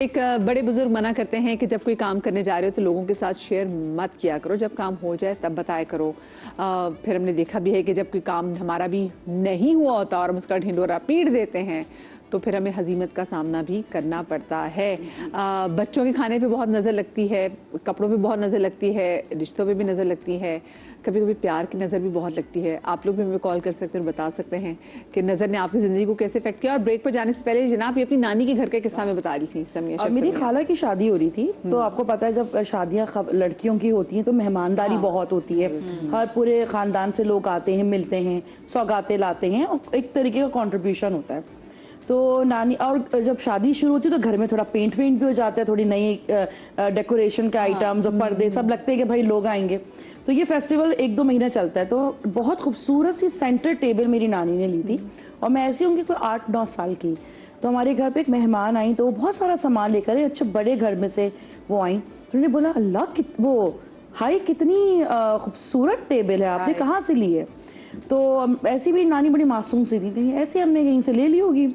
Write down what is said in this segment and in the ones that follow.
एक बड़े बुजुर्ग मना करते हैं कि जब कोई काम करने जा रहे हो तो लोगों के साथ शेयर मत किया करो, जब काम हो जाए तब बताया करो। फिर हमने देखा भी है कि जब कोई काम हमारा भी नहीं हुआ होता और हम उसका ढिंढोरा पीट देते हैं तो फिर हमें हजीमत का सामना भी करना पड़ता है। बच्चों के खाने पे बहुत नज़र लगती है, कपड़ों पे बहुत नज़र लगती है, रिश्तों पे भी नज़र लगती है, कभी कभी प्यार की नज़र भी बहुत लगती है। आप लोग भी हमें कॉल कर सकते हैं और बता सकते हैं कि नज़र ने आपकी ज़िंदगी को कैसे इफेक्ट किया। और ब्रेक पर जाने से पहले जनाब ये अपनी नानी के घर के किस्सा में बता रही थी समिया। मेरी खाला की शादी हो रही थी तो आपको पता है जब शादियां लड़कियों की होती हैं तो मेहमानदारी बहुत होती है। हर पूरे ख़ानदान से लोग आते हैं, मिलते हैं, सौगातें लाते हैं और एक तरीके का कंट्रीब्यूशन होता है। तो नानी और जब शादी शुरू होती है तो घर में थोड़ा पेंट वेंट भी हो जाता है, थोड़ी नई डेकोरेशन के आइटम्स और पर्दे सब लगते हैं कि भाई लोग आएंगे। तो ये फेस्टिवल 1-2 महीने चलता है। तो बहुत खूबसूरत सी सेंटर टेबल मेरी नानी ने ली थी और मैं ऐसी होंगी कोई 8-9 साल की। तो हमारे घर पे एक मेहमान आई तो वो बहुत सारा सामान लेकर अच्छे बड़े घर में से वो आई। तो उन्होंने बोला अल्लाह वो हाय कितनी खूबसूरत टेबल है, आपने कहाँ से ली है? तो ऐसी भी नानी बड़ी मासूम सी थी, कहीं ऐसे हमने कहीं से ले ली होगी।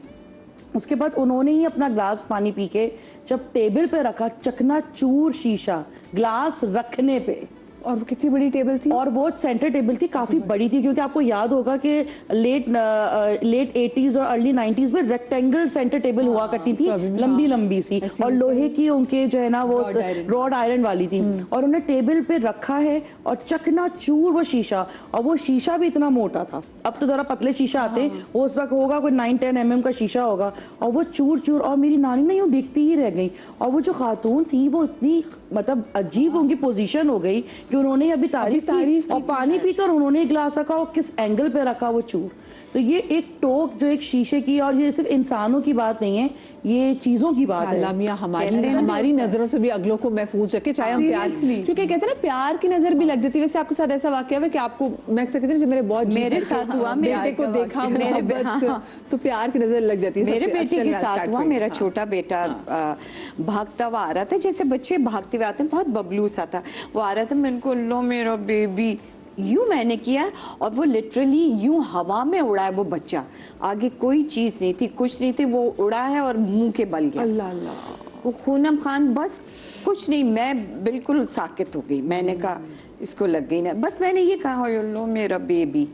उसके बाद उन्होंने ही अपना ग्लास पानी पी के जब टेबल पे रखा, चकनाचूर शीशा ग्लास रखने पे। और वो कितनी बड़ी टेबल थी? और वो सेंटर टेबल थी, काफी बड़ी थी, क्योंकि आपको याद होगा कि लेट 80s और अर्ली 90s में रेक्टेंगल सेंटर टेबल हुआ करती थी, लंबी लंबी सी, और लोहे की उनके जो है ना वो रॉड आयरन वाली थी। और उन्हें टेबल पे रखा है और चकनाचूर वो शीशा, और वो शीशा भी इतना मोटा था। अब तो जरा पतले शीशा आते हैं, वो उस वक्त होगा कोई 9-10 mm का शीशा होगा, और वो चूर चूर। और मेरी नानी ने यूँ देखती ही रह गई। और वो जो खातून थी वो इतनी मतलब अजीब उनकी पोजीशन हो गई कि उन्होंने अभी तारीफ की और पानी पीकर उन्होंने गिलास रखा और किस एंगल पे रखा वो चूर। तो ये एक टोक जो एक शीशे की, और ये सिर्फ इंसानों की बात नहीं है, ये चीजों की बात है। मियां हमारी नजरों से भी अगलों को महफूज रखे, चाहे हम प्यार, क्योंकि कहते हैं ना प्यार की नजर भी लग जाती है। वैसे आपके साथ ऐसा वाकया है कि आपको मैं कहती हूँ मेरे बहुत मेरे साथ हुआ, बेटे को देखा तो प्यार की नजर लग जाती है। मेरे बेटे के साथ हुआ। मेरा छोटा बेटा भागता हुआ आ रहा था, जैसे बच्चे भागते हुए आते हैं, बहुत बबलू सा था। वो आ रहा था, मैं इनको लो मेरा बेबी यूं मैंने किया और वो लिटरली यूं हवा में उड़ा है। वो बच्चा, आगे कोई चीज नहीं थी, कुछ नहीं थी, वो उड़ा है और मुंह के बल गया। अल्लाह अल्लाह, वो खूनम खान, बस कुछ नहीं। मैं बिल्कुल साकित हो गई। मैंने कहा इसको लग गई ना, बस मैंने ये कहा लो मेरा बेबी।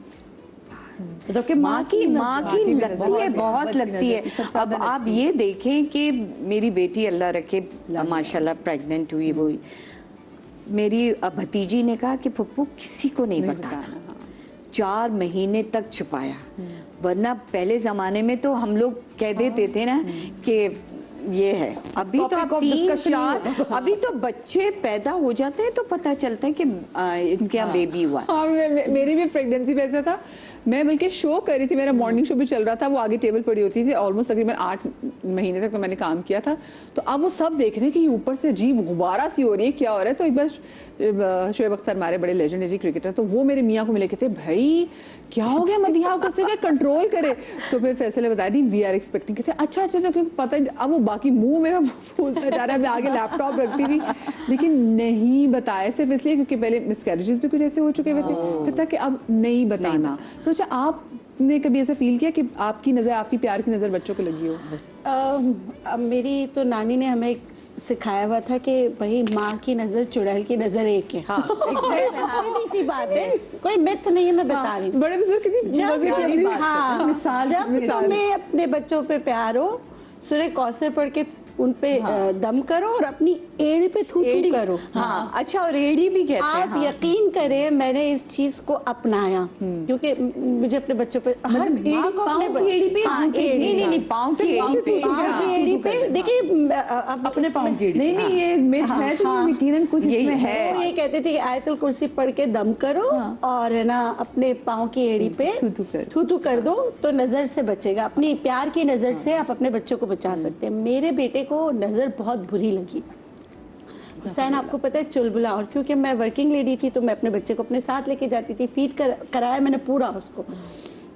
तो माँ की लगती है, बहुत लगती है। अब आप ये देखें कि मेरी बेटी अल्लाह रखे माशाल्लाह प्रेग्नेंट हुई, वो मेरी भतीजी ने कहा कि पप्पू किसी को नहीं बताना। 4 महीने तक छुपाया, वरना पहले जमाने में तो हम लोग कह देते थे ना कि ये है। अभी तो आप 3-4 अभी तो बच्चे पैदा हो जाते हैं तो पता चलता है कि इनके यहाँ बेबी हुआ। मेरी भी प्रेगनेंसी में ऐसा था। मैं बल्कि शो कर रही थी, मेरा मॉर्निंग शो भी चल रहा था, वो आगे टेबल पड़ी होती थी। ऑलमोस्ट तकरीबन 8 महीने तक तो मैंने काम किया था। तो अब वो सब देख रहे हैं कि ऊपर से अजीब गुब्बारा सी हो रही है, क्या हो रहा है। तो एक बार शोएब अख्तर हमारे बड़े लेजेंडरी क्रिकेटर, तो वो मेरे मियाँ को मिले, कहते भाई क्या हो गया मदिहा को, उसे कंट्रोल करे। तो फिर फैसले बता दी वी आर एक्सपेक्टिंग, कहते अच्छा अच्छा, क्योंकि पता है अब वो बाकी मुंह मेरा फूलता जा रहा है। मैं आगे लैपटॉप रखती थी लेकिन नहीं बताया, सिर्फ इसलिए क्योंकि पहले मिसकैरेजेस भी कुछ ऐसे हो चुके हुए थे, फिर था कि अब नहीं बताना। तो अच्छा, आपने कभी ऐसा फील किया कि आपकी नज़र, आपकी प्यार की नज़र बच्चों को लगी हो? मेरी तो नानी ने हमें सिखाया हुआ था कि भाई माँ की नज़र चुड़ैल की नज़र एक है। हाँ, सीधी सी बात है, कोई मिथ नहीं है, मैं बता रही हूँ। बड़े बुजुर्ग जब तुम्हें अपने बच्चों पे प्यार हो, सूरह कौसर पढ़ के उन पे दम करो और अपनी एड़ी पे थू करो। हाँ, अच्छा, और एड़ी भी कहते हैं। आप यकीन करें, मैंने इस चीज को अपनाया क्योंकि मुझे अपने बच्चों पे पाँव की एड़ी पे, नहीं पाँव की एड़ी पे देखिए अपने पाँव की एड़ी। नहीं ये मिथ है, तो यकीनन कुछ इसमें है। ये कहते थे कि आयतुल कुर्सी पढ़ के दम करो और है ना अपने पाँव की एड़ी पे थू कर दो तो नजर से बचेगा। अपनी प्यार की नजर से आप अपने बच्चों को बचा सकते हैं। मेरे बेटे को नजर बहुत बुरी लगी। हुसैन आपको पता है चुलबुला, और क्योंकि मैं वर्किंग लेडी थी तो मैं अपने बच्चे को अपने साथ लेके जाती थी, फीड कराया मैंने पूरा उसको।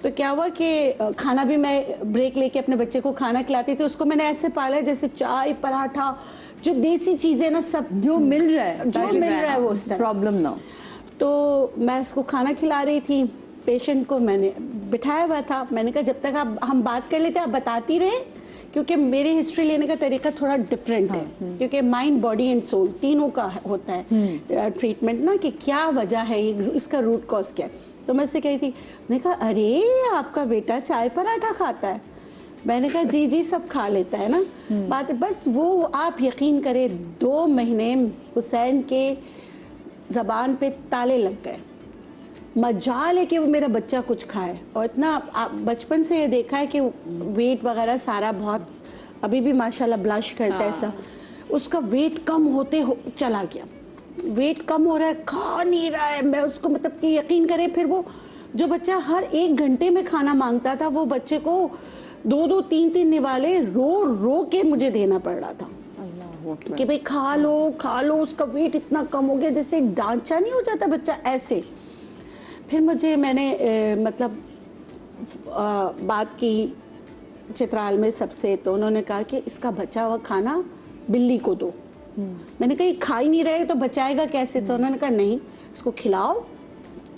तो क्या हुआ कि खाना भी मैं ब्रेक लेके अपने बच्चे को खाना खिलाती थी। उसको मैंने ऐसे पाला जैसे चाय पराठा, जो देसी चीजें ना, सब जो मिल रहा है वो उस तरह प्रॉब्लम ना। तो मैं उसको खाना खिला रही थी, पेशेंट को मैंने बिठाया हुआ था। मैंने कहा जब तक आप हम बात कर लेते आप बताती रहे क्योंकि मेरी हिस्ट्री लेने का तरीका थोड़ा डिफरेंट है, क्योंकि माइंड, बॉडी एंड सोल तीनों का होता है ट्रीटमेंट ना, कि क्या वजह है, इसका रूट कॉज क्या है। तो मैं उससे कही थी, उसने कहा अरे आपका बेटा चाय पराठा खाता है। मैंने कहा जी जी सब खा लेता है ना। बात बस वो, आप यकीन करें 2 महीने हुसैन के ज़बान पे ताले लग गए। मजाल है कि वो मेरा बच्चा कुछ खाए, और इतना बचपन से ये देखा है कि वेट वगैरह सारा बहुत, अभी भी माशाल्लाह ब्लश करता है ऐसा, उसका वेट कम होते चला गया, वेट कम हो रहा है, खा नहीं रहा है। मैं उसको मतलब कि यकीन करें, फिर वो जो बच्चा हर 1 घंटे में खाना मांगता था, वो बच्चे को 2-2 3-3 निवाले रो रो के मुझे देना पड़ रहा था कि भाई खा लो। उसका वेट इतना कम हो गया, जैसे एक ढांचा नहीं हो जाता बच्चा, ऐसे। फिर मैंने मतलब बात की चित्राल में सबसे, तो उन्होंने कहा कि इसका बचा हुआ खाना बिल्ली को दो। मैंने कहा ये खा ही नहीं रहे तो बचाएगा कैसे? तो उन्होंने कहा नहीं, इसको खिलाओ,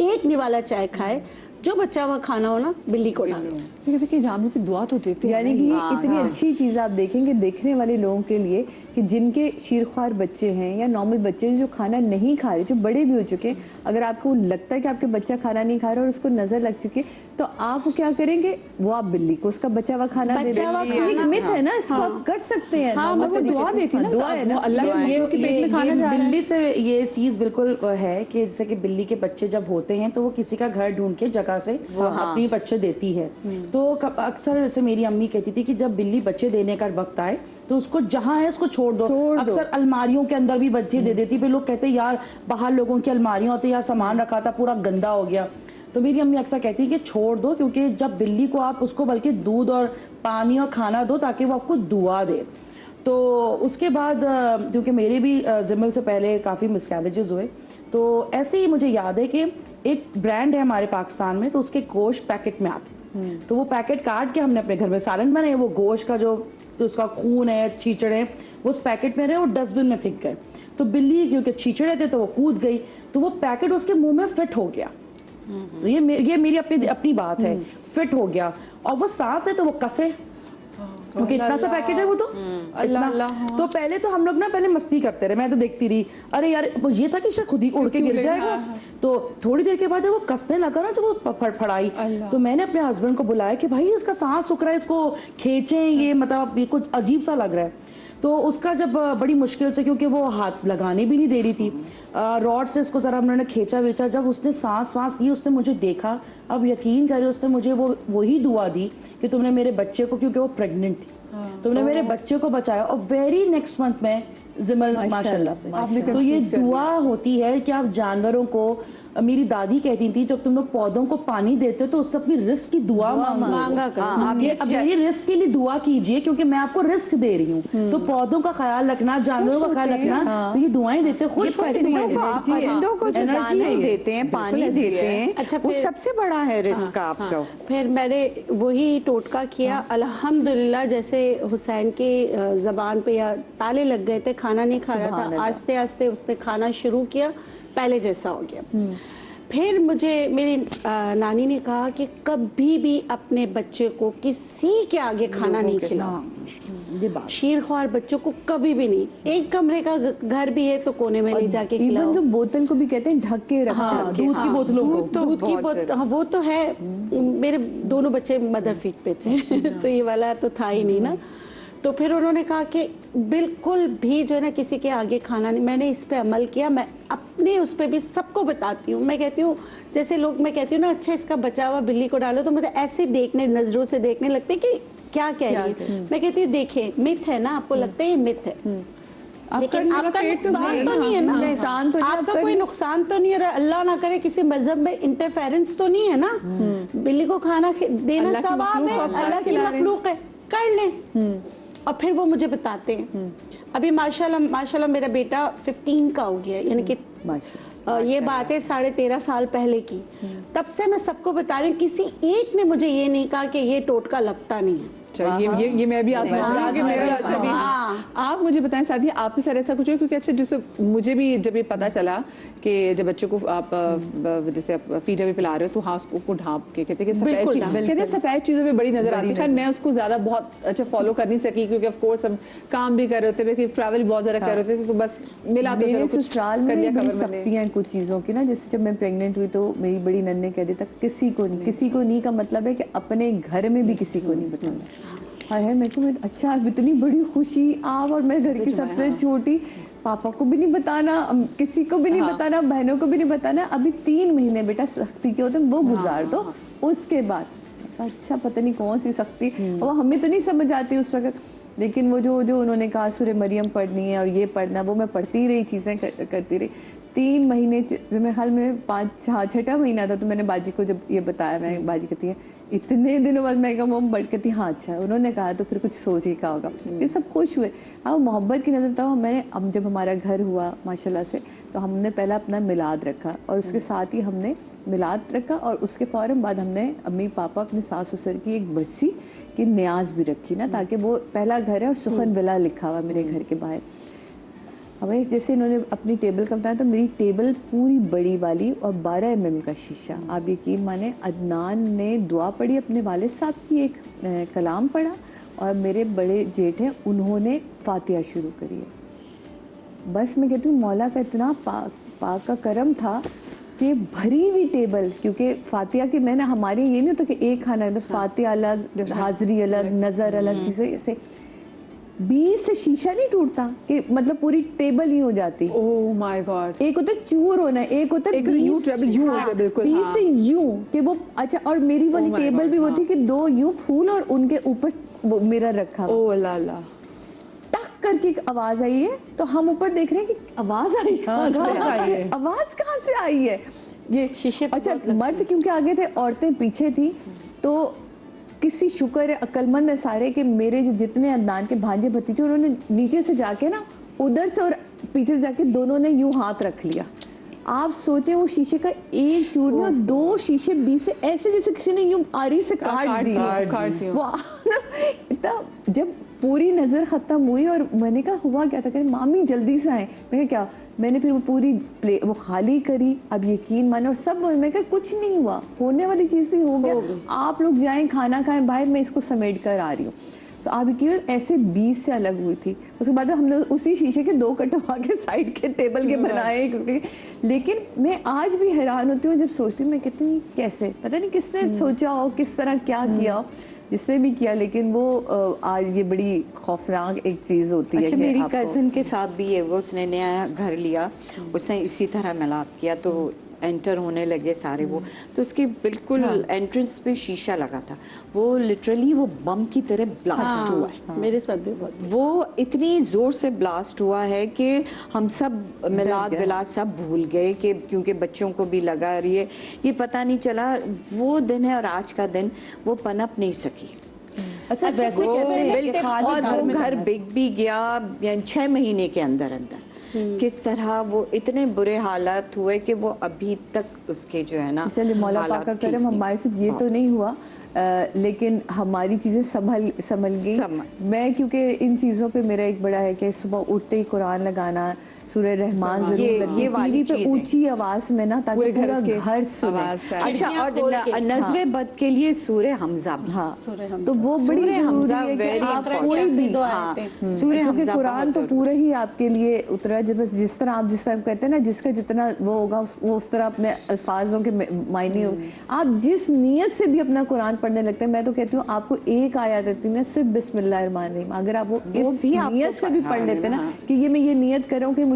1 निवाला चाय खाए, जो बच्चा हुआ खाना हो ना बिल्ली को डालो। देखिए जानवर की दुआ तो देते हैं, यानी कि ये इतनी अच्छी चीज़ आप देखेंगे देखने वाले लोगों के लिए कि जिनके शीरख्वार बच्चे हैं या नॉर्मल बच्चे हैं जो खाना नहीं खा रहे, जो बड़े भी हो चुके हैं, अगर आपको लगता है कि आपके बच्चा खाना नहीं खा रहा और उसको नजर लग चुकी है, तो आप क्या करेंगे? वो आप बिल्ली को उसका बचा हुआ खाना दे देंगे। ये एक मिथ है ना, इसको आप कर सकते हैं। और वो दुआ देती है ना, दुआ है ना, अल्लाह के उनके पेट में खाना जा रहा है। बिल्ली से ये चीज बिल्कुल है कि जैसे कि बिल्ली के बच्चे जब होते हैं तो वो किसी का घर ढूंढ के जगह से अपनी बच्चे देती है। तो अक्सर जैसे मेरी अम्मी कहती थी कि जब बिल्ली बच्चे देने का वक्त आए तो उसको जहाँ है उसको छोड़ दो। अक्सर अलमारियों के अंदर भी बच्चे दे देती, फिर लोग कहते यार बाहर लोगों की अलमारियां होती, यार सामान रखा था पूरा गंदा हो गया। तो मेरी अम्मी अक्सर कहती है कि छोड़ दो, क्योंकि जब बिल्ली को आप उसको बल्कि दूध और पानी और खाना दो ताकि वो आपको दुआ दे। तो उसके बाद क्योंकि मेरे भी जिमल से पहले काफ़ी मिसकैरेजेस हुए, तो ऐसे ही मुझे याद है कि एक ब्रांड है हमारे पाकिस्तान में, तो उसके गोश्त पैकेट में आते, तो वो पैकेट काट के हमने अपने घर में सालन बनाए। वो गोश्त का जो तो उसका खून है, छींचड़े, वो उस पैकेट में रहे और डस्टबिन में फेंक गए। तो बिल्ली क्योंकि छींचड़े थे तो वो कूद गई, तो वो पैकेट उसके मुंह में फिट हो गया। तो ये मेरी अपनी बात है, फिट हो गया। और वो सांस है तो वो कसे, क्योंकि इतना सा पैकेट है वो तो इतना। तो पहले तो हम लोग ना पहले मस्ती करते रहे, मैं तो देखती रही, अरे यार वो ये था कि शायद खुद ही उड़ के गिर जाएगा। तो थोड़ी देर के बाद जब वो कसने लगा ना, जब वो फड़फड़ाई, तो मैंने अपने हस्बैंड को बुलाया कि भाई इसका सांस सूख रहा है, इसको खींचें, ये मतलब ये कुछ अजीब सा लग रहा है। तो उसका जब बड़ी मुश्किल से, क्योंकि वो हाथ लगाने भी नहीं दे रही थी, रॉड से इसको ज़रा हमने खींचा वेचा, जब उसने सांस वांस ली, उसने मुझे देखा, अब यकीन करे उसने मुझे वही दुआ दी कि तुमने मेरे बच्चे को, क्योंकि वो प्रेग्नेंट थी, तुमने मेरे बच्चे को बचाया। और वेरी नेक्स्ट मंथ में जिमल माशाल्लाह से। तो ये दुआ होती है कि आप जानवरों को, मेरी दादी कहती थी जब तुम लोग पौधों को पानी देते हो तो उससे अपनी रिस्क की दुआ मांगा करो। ये अब मेरी रिस्क के लिए दुआ कीजिए, क्योंकि मैं आपको रिस्क दे रही हूँ। तो पौधों का ख्याल रखना, जानवरों का ख्याल रखना, तो ये दुआएं देते हैं, खुश परिंदों को जो दाना देते हैं, पानी देते हैं, अच्छा, वो सबसे बड़ा है रिस्क आपका। फिर मैंने वही टोटका किया अल्हम्दुलिल्लाह। जैसे हुसैन के ज़बान पे या ताले लग गए थे, खाना नहीं खा रहा था, आस्ते आस्ते उसने खाना शुरू किया, पहले जैसा हो गया। फिर मुझे मेरी नानी ने कहा कि कभी भी अपने बच्चे को किसी के आगे खाना नहीं खिलाओ। शीरख्वार बच्चों को कभी भी नहीं। एक कमरे का घर भी है तो कोने में नहीं जाके खिलाओ। इवन तो बोतल को भी कहते हैं ढक के रखना, दूध की बोतलों को। दूध की बोतल, हाँ वो तो है। मेरे दोनों बच्चे मदर फीड पे थे तो ये वाला तो था ही नहीं ना। तो फिर उन्होंने कहा कि बिल्कुल भी जो है ना किसी के आगे खाना नहीं। मैंने इस पे अमल किया। मैं अपने उस पे भी सबको बताती हूँ। मैं कहती हूँ जैसे लोग, मैं कहती हूँ ना अच्छा इसका बचा हुआ बिल्ली को डालो, तो मुझे ऐसे देखने, नजरों से देखने लगते कि क्या कह रही है। मैं कहती हूँ देखें मिथ है ना, आपको लगता है ये मिथ है, लेकिन आपका नुकसान तो नहीं है ना, नुकसान तो आपका कोई नुकसान तो नहीं है। अल्लाह ना करे किसी मजहब में इंटरफेरेंस तो नहीं है ना। बिल्ली को खाना देना सवाब है, अल्लाह की मखलूक है, कर लें। और फिर वो मुझे बताते हैं। अभी माशाल्लाह मेरा बेटा 15 का हो गया, यानी कि ये बात है 13.5 साल पहले की। तब से मैं सबको बता रही हूँ, किसी एक ने मुझे ये नहीं कहा कि ये टोटका लगता नहीं है। चलिए ये मैं भी आजमा कि मेरा अच्छा भी। आप मुझे बताएं साथी, आपके साथ ऐसा कुछ है? क्योंकि अच्छा जैसे मुझे भी जब ये पता चला कि जब बच्चों को आप जैसे आप फीडर भी पिला रहे हो तो हाँ उसको ढांप के कहते हैं कि सफेद चीजों पे बड़ी नजर आती है। खैर मैं उसको ज्यादा बहुत अच्छा फॉलो कर नहीं सकी क्योंकि ऑफ कोर्स हम काम भी कर रहे होते थे, ट्रैवल बहुत ज्यादा कर रहे थे, तो बस मिला तो मेरे चलो कुछ ससुराल कर में लिया बड़ी कवर में। सख्तियां हैं कुछ चीज़ों की ना। जैसे जब मैं प्रेग्नेंट हुई तो मेरी बड़ी नन्ने कह देता किसी को नहीं का मतलब है कि अपने घर में भी किसी को नहीं बताना। हाय हाय, मेरे को अच्छा इतनी बड़ी खुशी आप और मैं घर की सबसे छोटी, पापा को भी नहीं बताना, किसी को भी नहीं बताना, बहनों को भी नहीं बताना। अभी 3 महीने बेटा सख्ती के होते हैं वो गुजार दो, उसके बाद अच्छा पता नहीं कौन सी सख्ती, और हमें तो नहीं समझ आती उस वक्त। लेकिन वो जो उन्होंने कहा सूरह मरियम पढ़नी है और ये पढ़ना, वो मैं पढ़ती ही रही, चीज़ें करती रही। 3 महीने मेरे ख्याल में 6 महीना था तो मैंने बाजी को जब ये बताया, मैं बाजी कहती है इतने दिनों बाद मैं कहा मम बढ़ कहती हाँ अच्छा उन्होंने कहा तो फिर कुछ सोच ही का होगा। ये सब खुश हुए। हाँ मोहब्बत की नज़र था। मैंने अब जब हमारा घर हुआ माशाल्लाह से तो हमने पहला अपना मिलाद रखा और उसके साथ ही हमने मिलाद रखा और उसके फ़ौरन बाद हमने अम्मी पापा अपने सास ससुर की एक बरसी की न्याज भी रखी ना, ताकि वो पहला घर है और सुखन विला लिखा हुआ मेरे घर के बाहर। हमें जैसे इन्होंने अपनी टेबल का बताया तो मेरी टेबल पूरी बड़ी वाली और 12 mm का शीशा। आप यकीन माने अदनान ने दुआ पढ़ी अपने वालिद साहब की, एक कलाम पढ़ा और मेरे बड़े जेठ हैं उन्होंने फातिहा शुरू करी है। बस मैं कहती हूँ मौला का इतना पाक का करम था कि भरी हुई टेबल, क्योंकि फातिहा की मैंने हमारे ये नहीं होता कि एक खाना तो फातिहा अलग, हाज़री अलग, नज़र अलग, चीज़ें ऐसे 20 से शीशा नहीं टूटता कि मतलब पूरी टेबल ही हो जाती। Oh my God. एक होता है चूर होना, एक होता है 20 से यूं कि वो अच्छा। और मेरी वाली टेबल भी होती कि 2 यूं फूल और उनके ऊपर वो मिरर रखा। ओह ला ला, टक करके एक आवाज आई है तो हम ऊपर देख रहे हैं कि आवाज आई कहाँ से आई है ये शीशे। अच्छा मर्द क्योंकि आगे थे औरतें पीछे थी, तो किसी शुक्र है अक्लमंद है सारे कि मेरे जो जितने अदनान के भांजे भतीजे उन्होंने नीचे से जाके ना उधर से और पीछे से जाके दोनों ने यूं हाथ रख लिया। आप सोचे वो शीशे का एक चूर नहीं और 2 शीशे 20 से ऐसे जैसे किसी ने यूं आरी से काट दिए। वो इतना जब पूरी नज़र ख़त्म हुई और मैंने कहा हुआ क्या था, कह मामी जल्दी से आए। मैंने कहा क्या, मैंने फिर वो पूरी प्लेट वो खाली करी। अब यकीन मानो और सब मैं कहा कुछ नहीं हुआ, होने वाली चीज़ ही हो गया, आप लोग जाएं खाना खाएं बाहर, मैं इसको समेट कर आ रही हूँ। तो आप यकीन ऐसे 20 से अलग हुई थी। उसके बाद हमने उसी शीशे के 2 कटवा के साइड के टेबल के बनाए। लेकिन मैं आज भी हैरान होती हूँ जब सोचती हूँ, मैं कितनी कैसे पता नहीं किसने सोचा हो, किस तरह क्या किया हो, जिसने भी किया, लेकिन वो आज ये बड़ी खौफनाक एक चीज़ होती है। अच्छा मेरी कज़न के साथ भी है, वो उसने नया घर लिया, उसने इसी तरह मिलाप किया तो एंटर होने लगे सारे वो, तो उसके बिल्कुल एंट्रेंस पे शीशा लगा था, वो लिटरली वो बम की तरह ब्लास्ट हुआ है। मेरे साथ भी बहुत, वो इतनी ज़ोर से ब्लास्ट हुआ है कि हम सब मिलाद विलाद सब भूल गए कि क्योंकि बच्चों को भी लगा रही है, ये पता नहीं चला वो दिन है और आज का दिन वो पनप नहीं सकी। अच्छा वैसे कहते हैं कि खाली और घर वो में घर बिक भी गया 6 महीने के अंदर अंदर। किस तरह वो इतने बुरे हालात हुए कि वो अभी तक उसके जो है ना चलिए मौला पाक का करम हमारे साथ ये तो नहीं हुआ, लेकिन हमारी चीज़ें संभल गई। मैं क्योंकि इन चीज़ों पे मेरा एक बड़ा है कि सुबह उठते ही कुरान लगाना, सूरह रहमान जरूर लगती है टीवी पे ऊंची आवाज में ना, ताकि पूरा घर सुने। अच्छा और नजरे बद के लिए सूरह हमजा भी। हाँ तो वो बड़ी जरूरी है कि आप कोई भी सूरह क्योंकि कुरान तो पूरा ही आपके लिए उतरा, जब जिस तरह आप जिस टाइम करते हैं ना, जिसका जितना वो होगा वो उस तरह अपने अल्फाजों के मायने हो। आप जिस नीयत से भी अपना कुरान पढ़ने लगते हैं, मैं तो कहती हूँ आपको एक आयत आती है ना सिर्फ बिस्मिल्लाहिर्रहमानिर्रहीम, अगर आप वो इस नीयत से भी पढ़ लेते हैं ना कि ये मैं ये नीयत कर रहा हूँ कि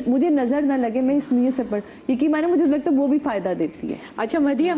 मुझे नजर ना लगे, मैं इस नीयत से पढ़, यकीन माने मुझे लगता है वो भी फायदा देती है। अच्छा मदिया